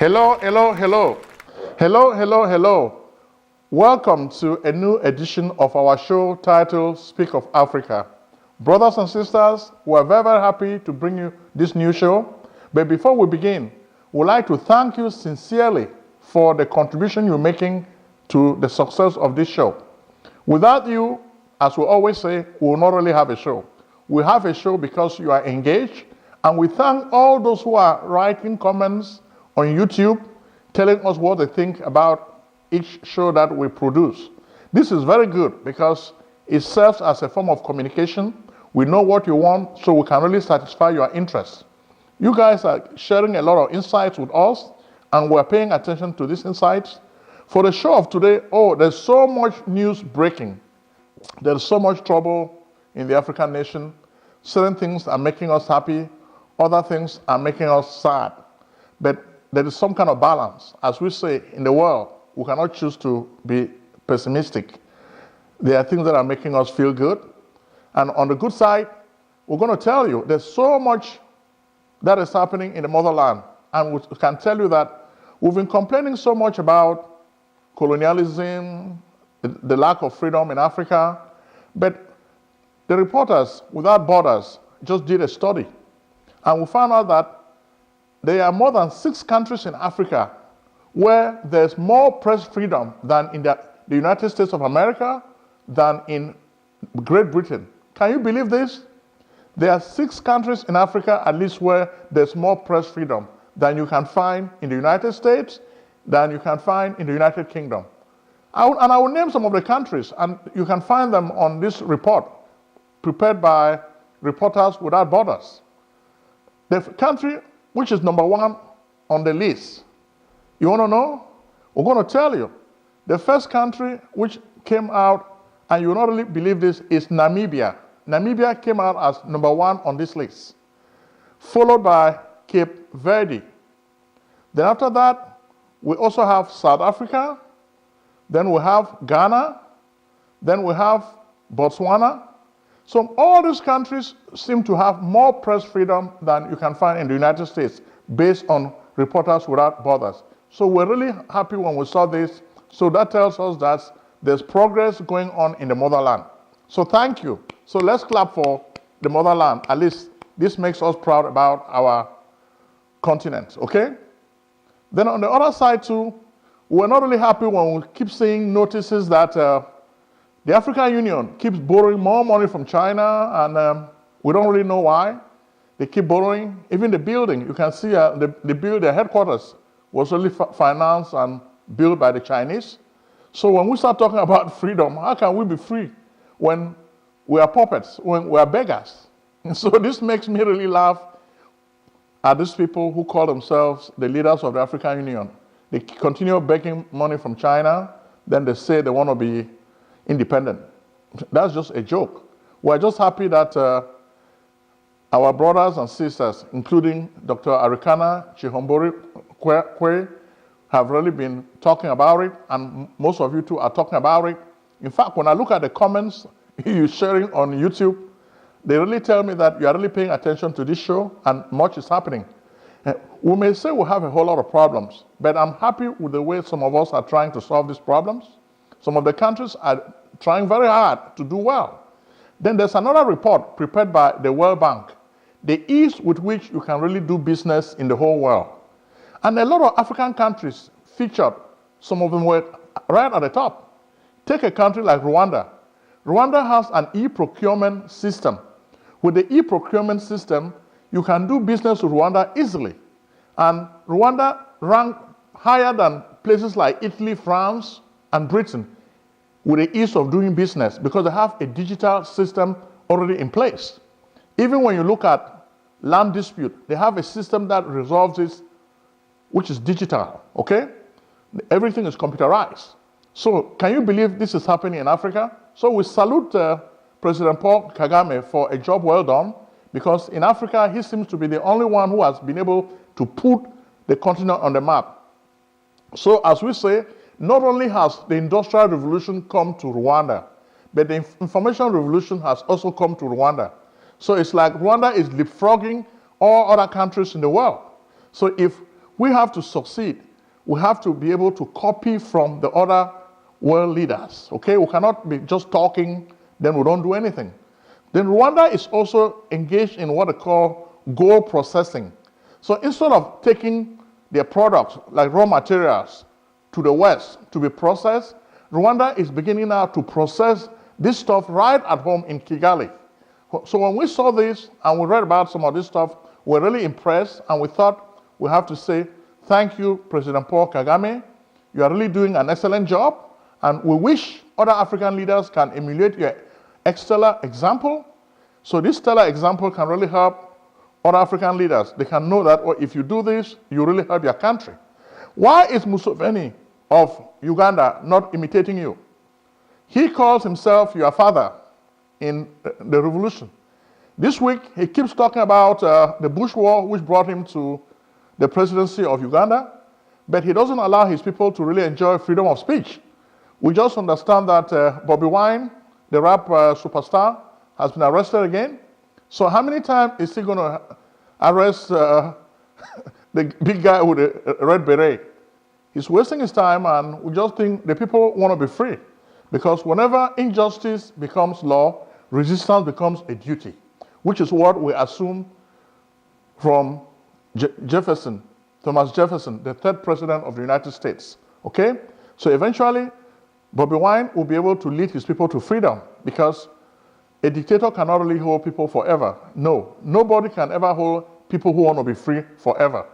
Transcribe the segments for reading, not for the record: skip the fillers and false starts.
Hello, hello, hello. Hello, hello, hello. Welcome to a new edition of our show titled Speak of Africa. Brothers and sisters, we're very, very happy to bring you this new show. But before we begin, we'd like to thank you sincerely for the contribution you're making to the success of this show. Without you, as we always say, we will not really have a show. We have a show because you are engaged, and we thank all those who are writing comments on YouTube, telling us what they think about each show that we produce. This is very good because it serves as a form of communication. We know what you want, so we can really satisfy your interests. You guys are sharing a lot of insights with us, and we're paying attention to these insights. For the show of today, there's so much news breaking. There's so much trouble in the African nation. Certain things are making us happy, other things are making us sad. But there is some kind of balance. As we say in the world, we cannot choose to be pessimistic. There are things that are making us feel good. And on the good side, we're going to tell you there's so much that is happening in the motherland. And we can tell you that we've been complaining so much about colonialism, the lack of freedom in Africa. But the Reporters Without Borders just did a study. And we found out that there are more than 6 countries in Africa where there's more press freedom than in the United States of America, than in Great Britain. Can you believe this? There are 6 countries in Africa, at least, where there's more press freedom than you can find in the United States, than you can find in the United Kingdom. I will name some of the countries, and you can find them on this report prepared by Reporters Without Borders. The country which is number 1 on the list, you want to know? We're going to tell you. The first country which came out, and you will not really believe this, is Namibia. Namibia came out as number 1 on this list, followed by Cape Verde. Then after that, we also have South Africa. Then we have Ghana. Then we have Botswana. So all these countries seem to have more press freedom than you can find in the United States, based on Reporters Without Borders. So we're really happy when we saw this. So that tells us that there's progress going on in the motherland. So thank you. So let's clap for the motherland. At least this makes us proud about our continent, okay? Then on the other side too, we're not really happy when we keep seeing notices that the African Union keeps borrowing more money from China, and we don't really know why. They keep borrowing. Even the building, you can see the headquarters was really financed and built by the Chinese. So when we start talking about freedom, how can we be free when we are puppets, when we are beggars? And so this makes me really laugh at these people who call themselves the leaders of the African Union. They continue begging money from China, then they say they want to be independent. That's just a joke. We're just happy that our brothers and sisters, including Dr. Arikana Chihombori, have really been talking about it, and most of you too are talking about it. In fact, when I look at the comments you're sharing on YouTube, they really tell me that you are really paying attention to this show and much is happening. We may say we have a whole lot of problems, but I'm happy with the way some of us are trying to solve these problems. Some of the countries are trying very hard to do well. Then there's another report prepared by the World Bank, the ease with which you can really do business in the whole world. And a lot of African countries featured, some of them were right at the top. Take a country like Rwanda. Rwanda has an e-procurement system. With the e-procurement system, you can do business with Rwanda easily. And Rwanda ranked higher than places like Italy, France, and Britain with the ease of doing business because they have a digital system already in place. Even when you look at land dispute, they have a system that resolves it, which is digital, okay? Everything is computerized. So can you believe this is happening in Africa? So we salute President Paul Kagame for a job well done, because in Africa, he seems to be the only one who has been able to put the continent on the map. So as we say, not only has the Industrial Revolution come to Rwanda, but the Information Revolution has also come to Rwanda. So it's like Rwanda is leapfrogging all other countries in the world. So if we have to succeed. We have to be able to copy from the other world leaders, okay? We cannot be just talking, then we don't do anything. Then Rwanda is also engaged in what they call gold processing. So instead of taking their products, like raw materials, to the West to be processed, Rwanda is beginning now to process this stuff right at home in Kigali. So when we saw this and we read about some of this stuff, we're really impressed, and we thought we have to say, thank you, President Paul Kagame. You are really doing an excellent job, and we wish other African leaders can emulate your stellar example. So this stellar example can really help other African leaders. They can know that, oh, if you do this, you really help your country. Why is Museveni of Uganda not imitating you? He calls himself your father in the revolution. This week, he keeps talking about the Bush War, which brought him to the presidency of Uganda, but he doesn't allow his people to really enjoy freedom of speech. We just understand that Bobi Wine, the rap superstar, has been arrested again. So how many times is he going to arrest the big guy with the red beret? He's wasting his time, and we just think the people want to be free. Because whenever injustice becomes law, resistance becomes a duty, which is what we assume from Thomas Jefferson, the third president of the United States, okay? So eventually, Bobi Wine will be able to lead his people to freedom, because a dictator cannot really hold people forever. No, nobody can ever hold people who want to be free forever.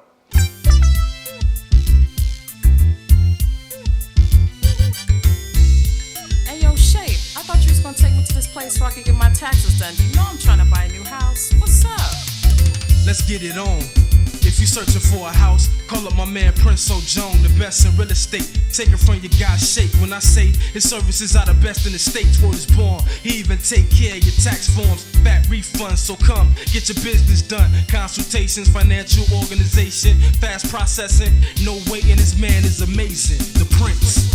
Hey, yo, Shape, I thought you was gonna take me to this place so I could get my taxes done. You know I'm trying to buy a new house. What's up? Let's get it on. If you're searching for a house, call up my man Prince Ojong, the best in real estate. Take it from your guy Shape. When I say his services are the best in the states where he's born, he even take care of your tax forms, back refunds. So come, get your business done. Consultations, financial organization, fast processing, no waiting. This man is amazing. The Prince.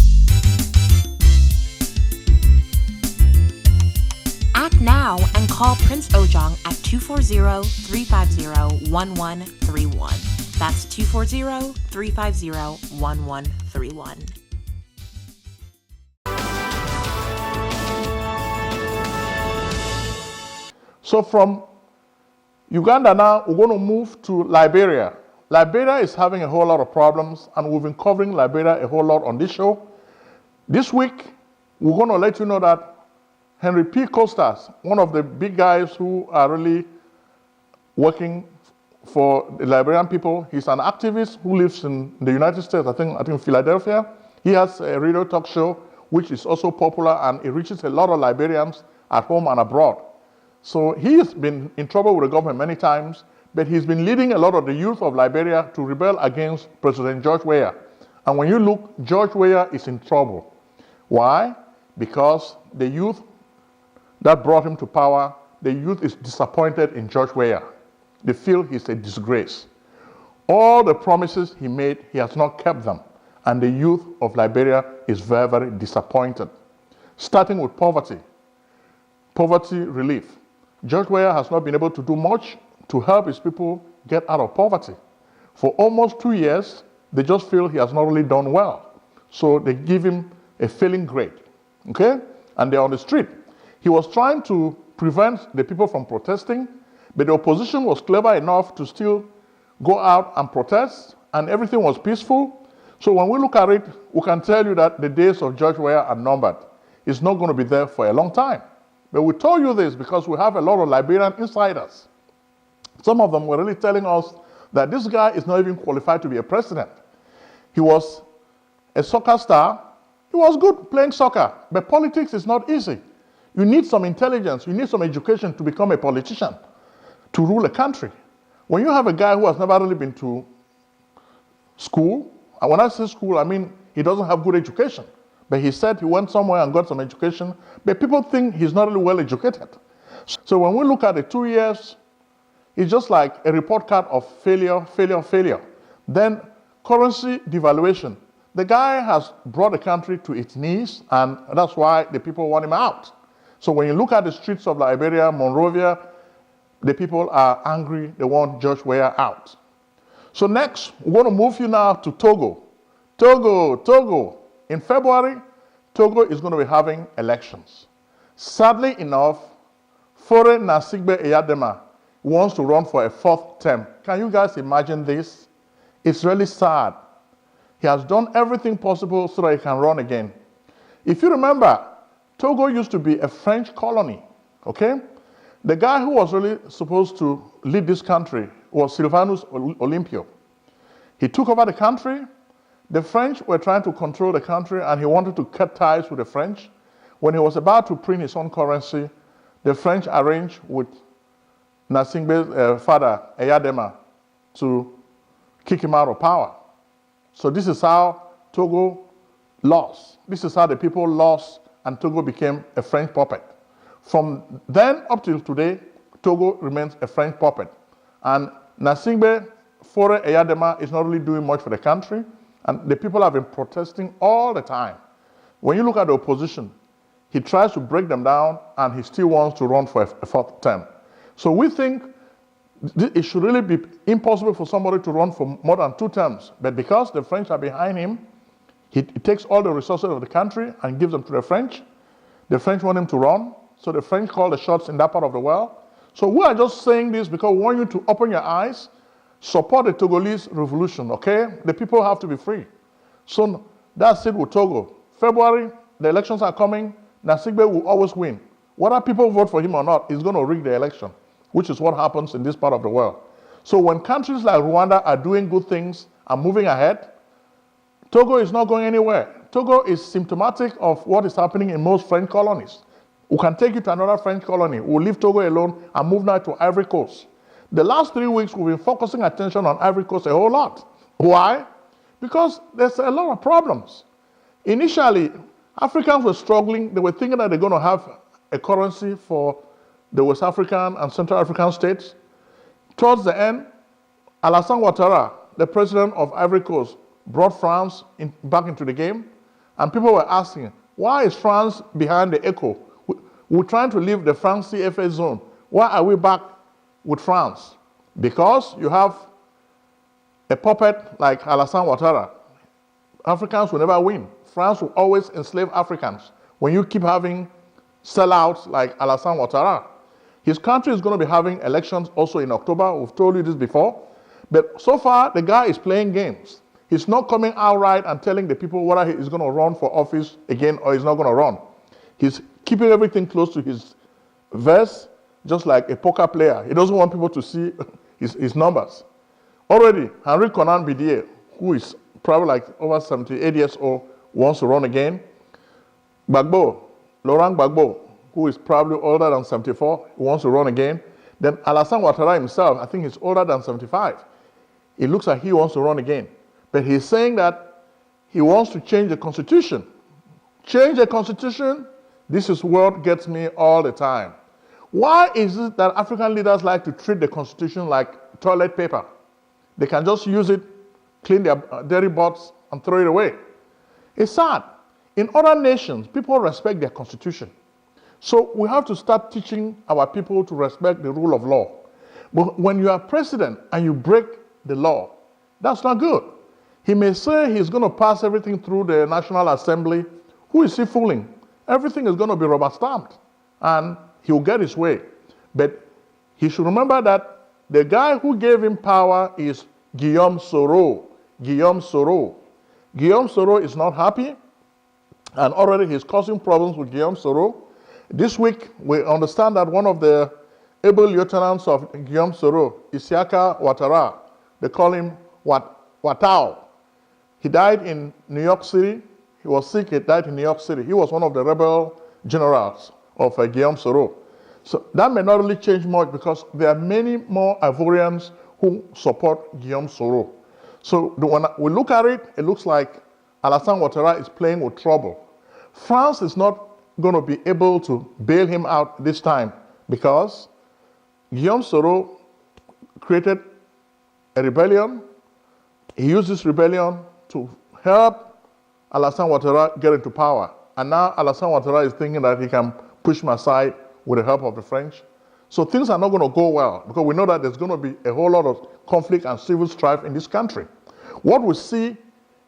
Act now and call Prince Ojong at 240-350-1131. That's 240-350-1131. So from Uganda now, we're going to move to Liberia. Liberia is having a whole lot of problems, and we've been covering Liberia a whole lot on this show. This week, we're going to let you know that Henry P. Costas, one of the big guys who are really working for the Liberian people, he's an activist who lives in the United States, I think Philadelphia. He has a radio talk show, which is also popular, and it reaches a lot of Liberians at home and abroad. So he's been in trouble with the government many times, but he's been leading a lot of the youth of Liberia to rebel against President George Weah. And when you look, George Weah is in trouble. Why? Because the youth that brought him to power, the youth is disappointed in George Weah. They feel he's a disgrace. All the promises he made, he has not kept them. And the youth of Liberia is very, very disappointed. Starting with poverty relief. George Weah has not been able to do much to help his people get out of poverty. For almost 2 years, they just feel he has not really done well. So they give him a failing grade, okay? And they're on the street. He was trying to prevent the people from protesting, but the opposition was clever enough to still go out and protest, and everything was peaceful. So when we look at it, we can tell you that the days of George Weah are numbered. It's not going to be there for a long time. But we told you this because we have a lot of Liberian insiders. Some of them were really telling us that this guy is not even qualified to be a president. He was a soccer star. He was good playing soccer, but politics is not easy. You need some intelligence, you need some education to become a politician, to rule a country. When you have a guy who has never really been to school, and when I say school, I mean he doesn't have good education, but he said he went somewhere and got some education, but people think he's not really well educated. So when we look at the 2 years, it's just like a report card of failure. Then currency devaluation. The guy has brought the country to its knees, and that's why the people want him out. So when you look at the streets of Liberia, Monrovia, the people are angry. They want George Weah out. So next, we're going to move you now to Togo. Togo. In February, Togo is going to be having elections. Sadly enough, Faure Ghsssingbe Eyadema wants to run for a 4th term. Can you guys imagine this? It's really sad. He has done everything possible so that he can run again. If you remember, Togo used to be a French colony, okay? The guy who was really supposed to lead this country was Sylvanus Olympio. He took over the country. The French were trying to control the country, and he wanted to cut ties with the French. When he was about to print his own currency, the French arranged with Ghsssingbe's father, Eyadema, to kick him out of power. So this is how Togo lost. This is how the people lost, and Togo became a French puppet. From then up till today, Togo remains a French puppet. And Ghsssingbe Faure Eyadema is not really doing much for the country, and the people have been protesting all the time. When you look at the opposition, he tries to break them down, and he still wants to run for a 4th term. So we think it should really be impossible for somebody to run for more than 2 terms. But because the French are behind him, he takes all the resources of the country and gives them to the French. The French want him to run, so the French call the shots in that part of the world. So we are just saying this because we want you to open your eyes, support the Togolese revolution, okay? The people have to be free. So that's it with Togo. February, the elections are coming. Ghsssingbe will always win. Whether people vote for him or not, he's going to rig the election, which is what happens in this part of the world. So when countries like Rwanda are doing good things and moving ahead, Togo is not going anywhere. Togo is symptomatic of what is happening in most French colonies. We can take you to another French colony. We'll leave Togo alone and move now to Ivory Coast. The last 3 weeks, we've been focusing attention on Ivory Coast a whole lot. Why? Because there's a lot of problems. Initially, Africans were struggling. They were thinking that they're going to have a currency for the West African and Central African states. Towards the end, Alassane Ouattara, the president of Ivory Coast, brought France back into the game. And people were asking, why is France behind the echo? We're trying to leave the France CFA zone. Why are we back with France? Because you have a puppet like Alassane Ouattara. Africans will never win. France will always enslave Africans. When you keep having sellouts like Alassane Ouattara, his country is going to be having elections also in October. We've told you this before. But so far, the guy is playing games. He's not coming outright and telling the people whether he is going to run for office again or he's not going to run. He's keeping everything close to his vest, just like a poker player. He doesn't want people to see his numbers. Already, Henri Konan Bidier, who is probably like over 78 years old, wants to run again. Laurent Gbagbo, who is probably older than 74, wants to run again. Then Alassane Ouattara himself, I think he's older than 75. It looks like he wants to run again. But he's saying that he wants to change the constitution. Change the constitution? This is what gets me all the time. Why is it that African leaders like to treat the constitution like toilet paper? They can just use it, clean their dirty butts, and throw it away. It's sad. In other nations, people respect their constitution. So we have to start teaching our people to respect the rule of law. But when you are president and you break the law, that's not good. He may say he's going to pass everything through the National Assembly. Who is he fooling? Everything is going to be rubber stamped, and he'll get his way. But he should remember that the guy who gave him power is Guillaume Soro. Guillaume Soro is not happy, and already he's causing problems with Guillaume Soro. This week, we understand that one of the able lieutenants of Guillaume Soro, Isiaka Ouattara, they call him Watao. He died in New York City. He was sick, he died in New York City. He was one of the rebel generals of Guillaume Soro. So that may not really change much because there are many more Ivorians who support Guillaume Soro. So when we look at it, it looks like Alassane Ouattara is playing with trouble. France is not going to be able to bail him out this time because Guillaume Soro created a rebellion. He used this rebellion to help Alassane Ouattara get into power. And now Alassane Ouattara is thinking that he can push him aside with the help of the French. So things are not going to go well because we know that there's going to be a whole lot of conflict and civil strife in this country. What we see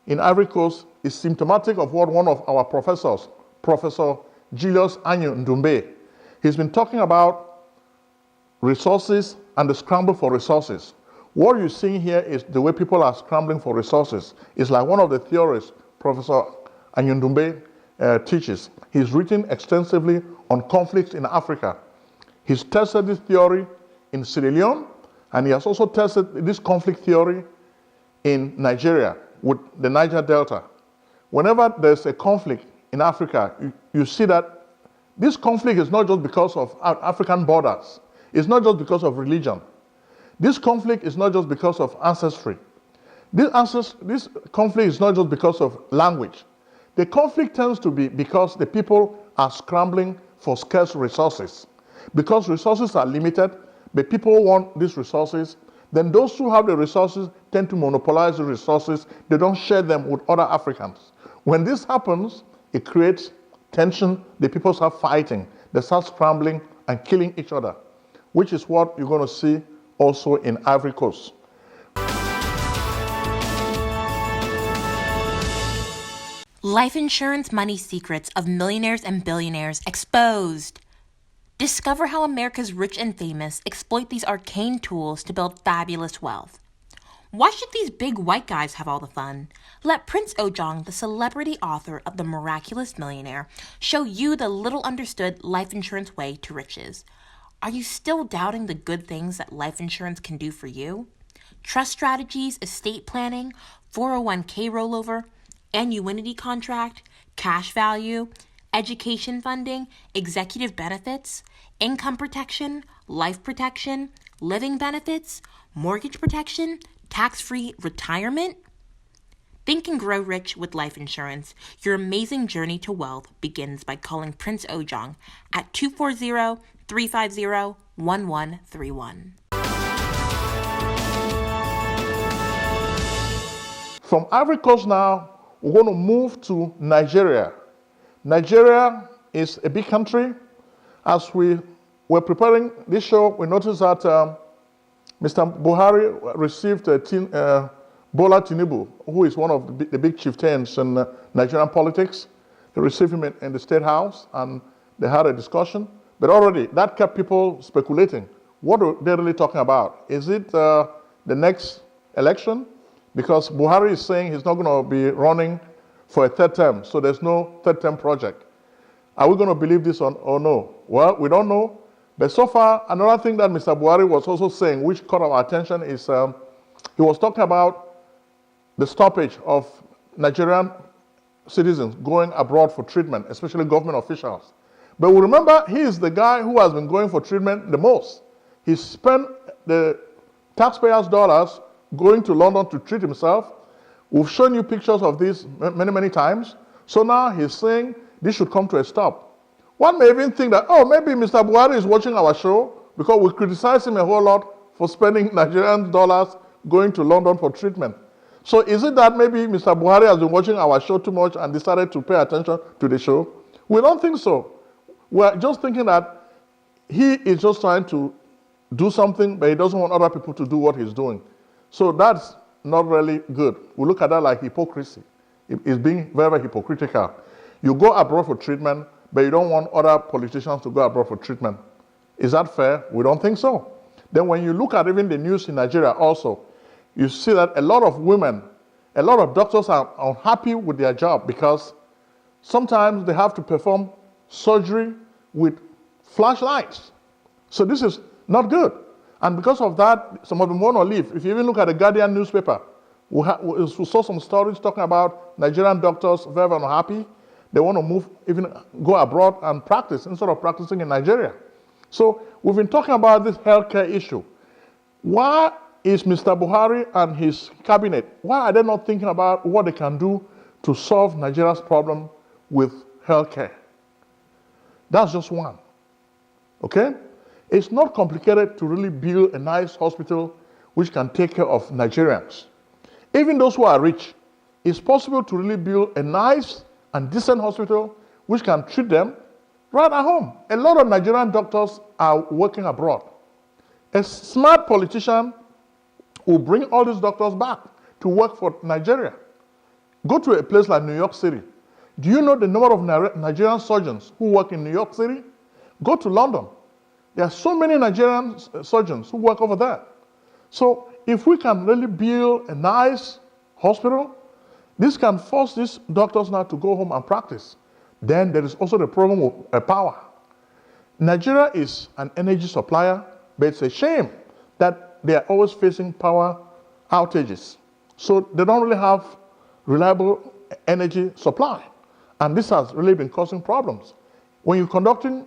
in Ivory Coast is symptomatic of what one of our professors, Professor Julius Ndumbe, he's been talking about resources and the scramble for resources. What you're seeing here is the way people are scrambling for resources. It's like one of the theories Professor Anyundumbe teaches. He's written extensively on conflicts in Africa. He's tested this theory in Sierra Leone, and he has also tested this conflict theory in Nigeria with the Niger Delta. Whenever there's a conflict in Africa, you see that this conflict is not just because of African borders. It's not just because of religion. This conflict is not just because of ancestry. This conflict is not just because of language. The conflict tends to be because the people are scrambling for scarce resources. Because resources are limited, but people want these resources, then those who have the resources tend to monopolize the resources. They don't share them with other Africans. When this happens, it creates tension. The people start fighting. They start scrambling and killing each other, which is what you're going to see also in Ivory Coast. Life insurance money secrets of millionaires and billionaires exposed. Discover how America's rich and famous exploit these arcane tools to build fabulous wealth. Why should these big white guys have all the fun? Let Prince Ojong, the celebrity author of The Miraculous Millionaire, show you the little understood life insurance way to riches. Are you still doubting the good things that life insurance can do for you? Trust strategies, estate planning, 401k rollover, annuity contract, cash value, education funding, executive benefits, income protection, life protection, living benefits, mortgage protection, tax-free retirement? Think and grow rich with life insurance. Your amazing journey to wealth begins by calling Prince Ojong at 240-350-1131. From Ivory Coast now, we're going to move to Nigeria. Nigeria is a big country. As we were preparing this show, we noticed that Mr. Buhari received Bola Tinubu, who is one of the big chieftains in Nigerian politics. He received him in the State House, and they had a discussion. But already, that kept people speculating. What are they really talking about? Is it the next election? Because Buhari is saying he's not going to be running for a third term, so there's no third term project. Are we going to believe this or no? Well, we don't know. But so far, another thing that Mr. Buhari was also saying, which caught our attention, is he was talking about the stoppage of Nigerian citizens going abroad for treatment, especially government officials. But we remember, he is the guy who has been going for treatment the most. He spent the taxpayers' dollars going to London to treat himself. We've shown you pictures of this many, many times. So now he's saying this should come to a stop. One may even think that, oh, maybe Mr. Buhari is watching our show because we criticize him a whole lot for spending Nigerian dollars going to London for treatment. So is it that maybe Mr. Buhari has been watching our show too much and decided to pay attention to the show? We don't think so. We're just thinking that he is just trying to do something, but he doesn't want other people to do what he's doing. So that's not really good. We look at that like hypocrisy. It's being very, very hypocritical. You go abroad for treatment, but you don't want other politicians to go abroad for treatment. Is that fair? We don't think so. Then when you look at even the news in Nigeria also, you see that a lot of women, a lot of doctors are unhappy with their job because sometimes they have to perform surgery with flashlights. So this is not good. And because of that, some of them want to leave. If you even look at the Guardian newspaper, we saw some stories talking about Nigerian doctors very, very unhappy. They want to move, even go abroad and practice instead of practicing in Nigeria. So we've been talking about this healthcare issue. Why is Mr. Buhari and his cabinet, why are they not thinking about what they can do to solve Nigeria's problem with healthcare? That's just one. Okay? It's not complicated to really build a nice hospital which can take care of Nigerians. Even those who are rich, it's possible to really build a nice and decent hospital which can treat them right at home. A lot of Nigerian doctors are working abroad. A smart politician will bring all these doctors back to work for Nigeria. Go to a place like New York City. Do you know the number of Nigerian surgeons who work in New York City? Go to London. There are so many Nigerian surgeons who work over there. So if we can really build a nice hospital, this can force these doctors now to go home and practice. Then there is also the problem of power. Nigeria is an energy supplier, but it's a shame that they are always facing power outages. So they don't really have reliable energy supply. And this has really been causing problems. When you're conducting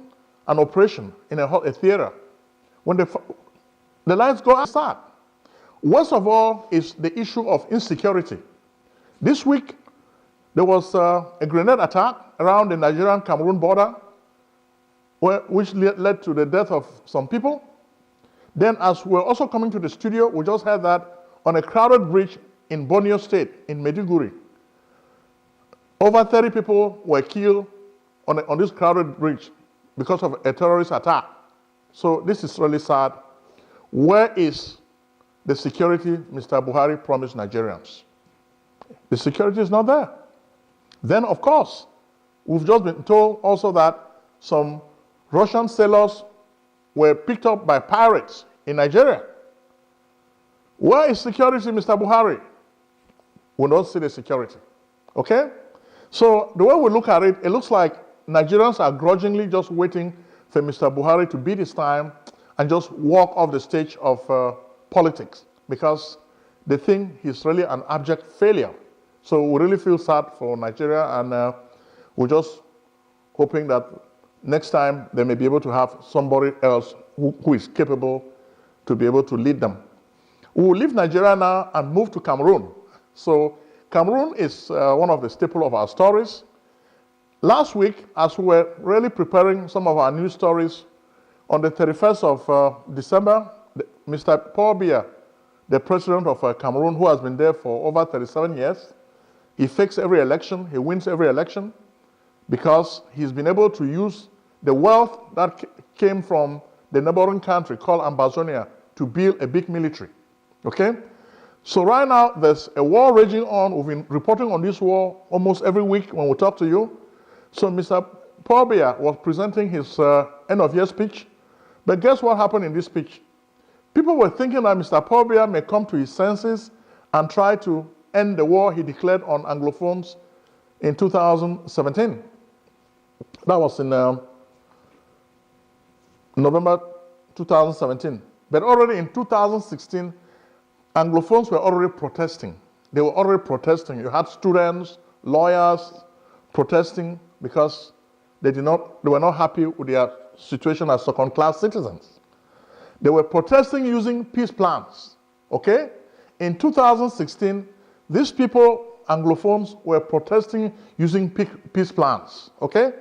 an operation in a theater, when the lights go outside, worst of all is the issue of insecurity. This week, there was a grenade attack around the Nigerian-Cameroun border, which led to the death of some people. Then, as we're also coming to the studio, we just heard that on a crowded bridge in Borneo State, in Maiduguri, over 30 people were killed on this crowded bridge because of a terrorist attack. So this is really sad. Where is the security Mr. Buhari promised Nigerians? The security is not there. Then, of course, we've just been told also that some Russian sailors were picked up by pirates in Nigeria. Where is security, Mr. Buhari? We don't see the security. Okay? So the way we look at it, it looks like Nigerians are grudgingly just waiting for Mr. Buhari to beat his time and just walk off the stage of politics, because they think he's really an abject failure. So we really feel sad for Nigeria, and we're just hoping that next time they may be able to have somebody else who is capable to be able to lead them. We will leave Nigeria now and move to Cameroon. So Cameroon is one of the staple of our stories. Last week, as we were really preparing some of our news stories, on the 31st of December, Mr. Faure Ghsssingbe, the president of Cameroon, who has been there for over 37 years, he fakes every election, he wins every election, because he's been able to use the wealth that came from the neighboring country called Ambazonia to build a big military. Okay? So right now, there's a war raging on. We've been reporting on this war almost every week when we talk to you. So Mr. Faure Ghsssingbe was presenting his end-of-year speech. But guess what happened in this speech? People were thinking that Mr. Faure Ghsssingbe may come to his senses and try to end the war he declared on Anglophones in 2017. That was in November 2017. But already in 2016, Anglophones were already protesting. They were already protesting. You had students, lawyers protesting because they were not happy with their situation as second-class citizens. They were protesting using peace plans. Okay? In 2016, these people, Anglophones, were protesting using peace plans. Okay?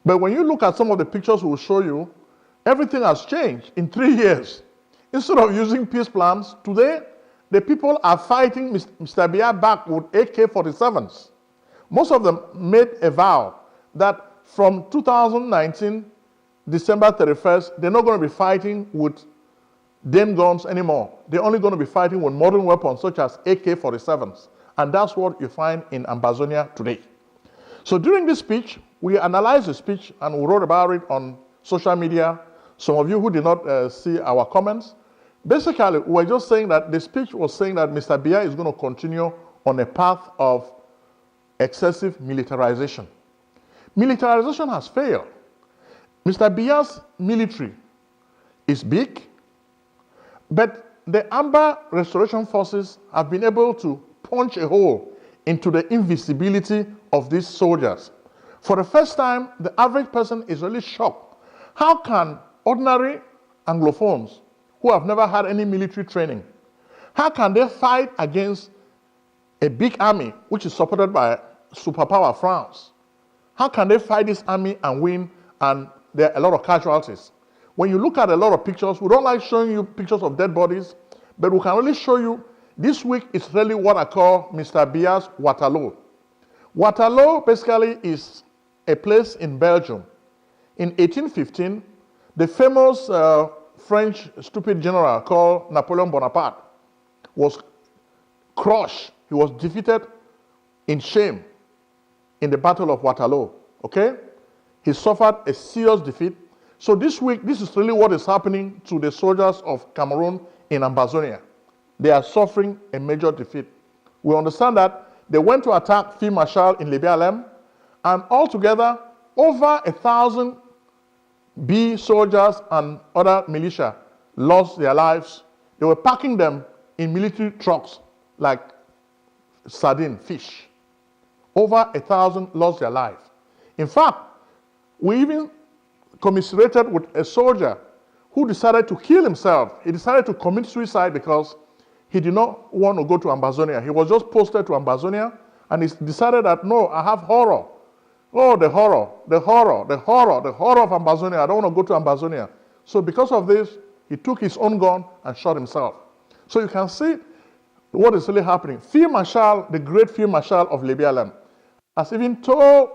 But when you look at some of the pictures we'll show you, everything has changed in 3 years. Instead of using peace plans, today the people are fighting Mr. Biya back with AK-47s. Most of them made a vow that from 2019, December 31st, they're not going to be fighting with them guns anymore. They're only going to be fighting with modern weapons such as AK-47s. And that's what you find in Ambazonia today. So during this speech, we analyzed the speech and we wrote about it on social media. Some of you who did not see our comments, basically, we're just saying that the speech was saying that Mr. Biya is going to continue on a path of excessive militarization. Militarization has failed. Mr. Biya's military is big, but the Amba Restoration Forces have been able to punch a hole into the invisibility of these soldiers. For the first time, the average person is really shocked. How can ordinary Anglophones who have never had any military training, how can they fight against a big army which is supported by superpower France? How can they fight this army and win, and there are a lot of casualties? When you look at a lot of pictures, we don't like showing you pictures of dead bodies, but we can really show you this week is really what I call Mr. Biya's Waterloo. Waterloo basically is a place in Belgium In 1815, the famous French stupid general called Napoleon Bonaparte was crushed. He was defeated in shame in the Battle of Waterloo, okay? He suffered a serious defeat. So this week, this is really what is happening to the soldiers of Cameroon in Ambazonia. They are suffering a major defeat. We understand that they went to attack Field Marshal in Liberian, and altogether, over 1,000 B soldiers and other militia lost their lives. They were packing them in military trucks like sardine fish. Over 1,000 lost their lives. In fact, we even commiserated with a soldier who decided to kill himself. He decided to commit suicide because he did not want to go to Ambazonia. He was just posted to Ambazonia, and he decided that, no, I have horror. Oh, the horror, the horror, the horror, the horror of Ambazonia. I don't want to go to Ambazonia. So because of this, he took his own gun and shot himself. So you can see what is really happening. Field Marshal, the great Field Marshal of Liberian, has even told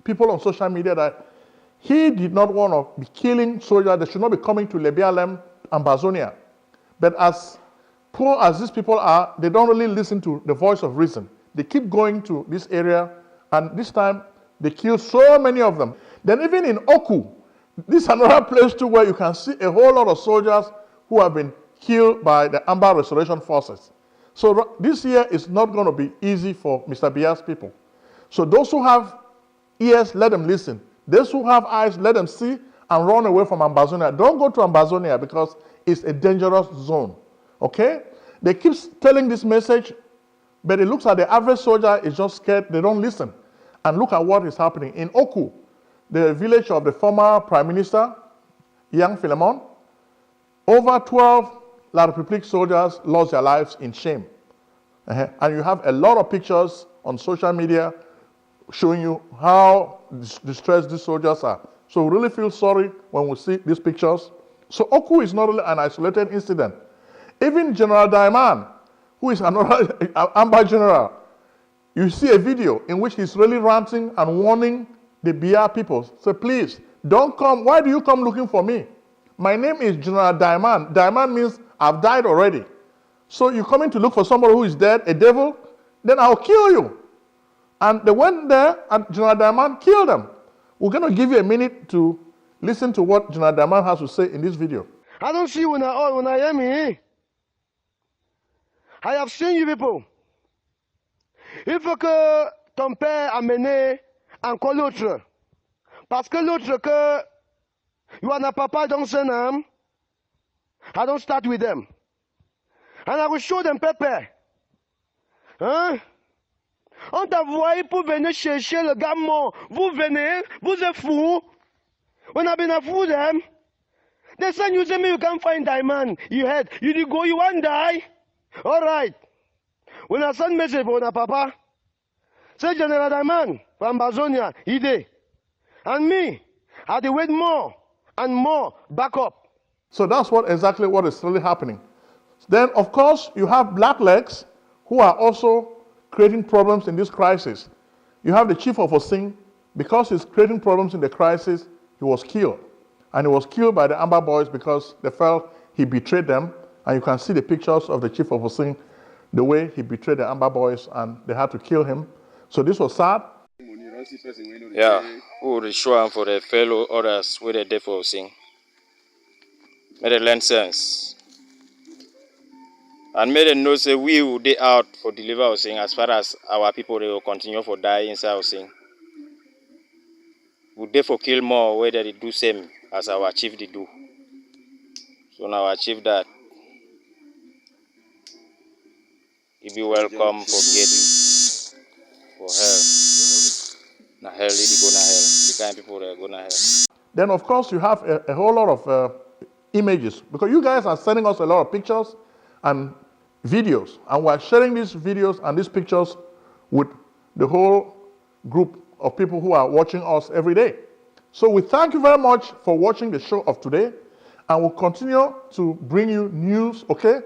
people on social media that he did not want to be killing soldiers. They should not be coming to Liberian, Ambazonia. But as poor as these people are, they don't really listen to the voice of reason. They keep going to this area, and this time they kill so many of them. Then even in Oku, this is another place too where you can see a whole lot of soldiers who have been killed by the Amba Restoration Forces. So this year is not going to be easy for Mr. Biya's people. So those who have ears, let them listen. Those who have eyes, let them see and run away from Ambazonia. Don't go to Ambazonia because it's a dangerous zone. Okay? They keep telling this message, but it looks like the average soldier is just scared. They don't listen. And look at what is happening. In Oku, the village of the former Prime Minister, Yang Philemon, over 12 La République soldiers lost their lives in shame. And you have a lot of pictures on social media showing you how distressed these soldiers are. So we really feel sorry when we see these pictures. So Oku is not only an isolated incident. Even General Diamond, who is another Amba general, you see a video in which he's really ranting and warning the Biya people. So please, don't come. Why do you come looking for me? My name is General Diamond. Diamond means I've died already. So you're coming to look for somebody who is dead, a devil? Then I'll kill you. And they went there and General Diamond killed them. We're going to give you a minute to listen to what General Diamond has to say in this video. I don't see you when I am here. I have seen you people. Il faut que ton père a mené encore l'autre. Parce que l'autre que you are not papa dans son âme, I don't start with them. And I will show them Pepe. Hein? On t'a envoyé pour venir chercher le gars mort. Vous venez, vous êtes fous. When I've been a fool them. They send you say me you can't find diamond. You had, you did go, you want die. All right. When I send message for na papa, say General Diamond from Ambazonia, he did. And me, I had to wait more and more backup. So that's exactly what is really happening. Then, of course, you have blacklegs who are also creating problems in this crisis. You have the chief of Osing, because he's creating problems in the crisis, he was killed. And he was killed by the Amba boys because they felt he betrayed them. And you can see the pictures of the chief of Osing, the way he betrayed the Amba boys, and they had to kill him. So this was sad. Yeah, we would show for the fellow others with the death of Osing. Made it learn sense. And made them know say we will be out for deliver Osing as far as our people they will continue for die inside Osing. We therefore kill more whether they do same as our chief they do. So now our chief that he be welcome for get for hell. Na hell they go na hell. The kind of people they go na hell. Then of course you have a whole lot of images, because you guys are sending us a lot of pictures and videos, and we're sharing these videos and these pictures with the whole group of people who are watching us every day. So we thank you very much for watching the show of today, and we'll continue to bring you news, okay?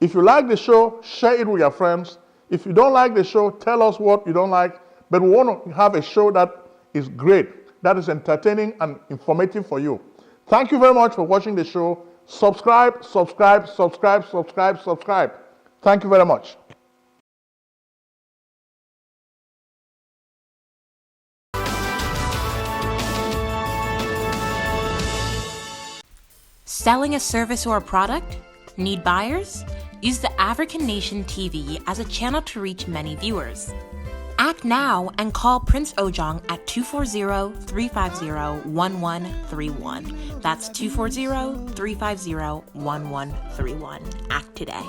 If you like the show, share it with your friends. If you don't like the show, tell us what you don't like, but we want to have a show that is great, that is entertaining and informative for you. Thank you very much for watching the show. Subscribe, subscribe, subscribe, subscribe, subscribe. Thank you very much. Selling a service or a product? Need buyers? Use the African Nation TV as a channel to reach many viewers. Act now and call Prince Ojong at 240-350-1131. That's 240-350-1131. Act today.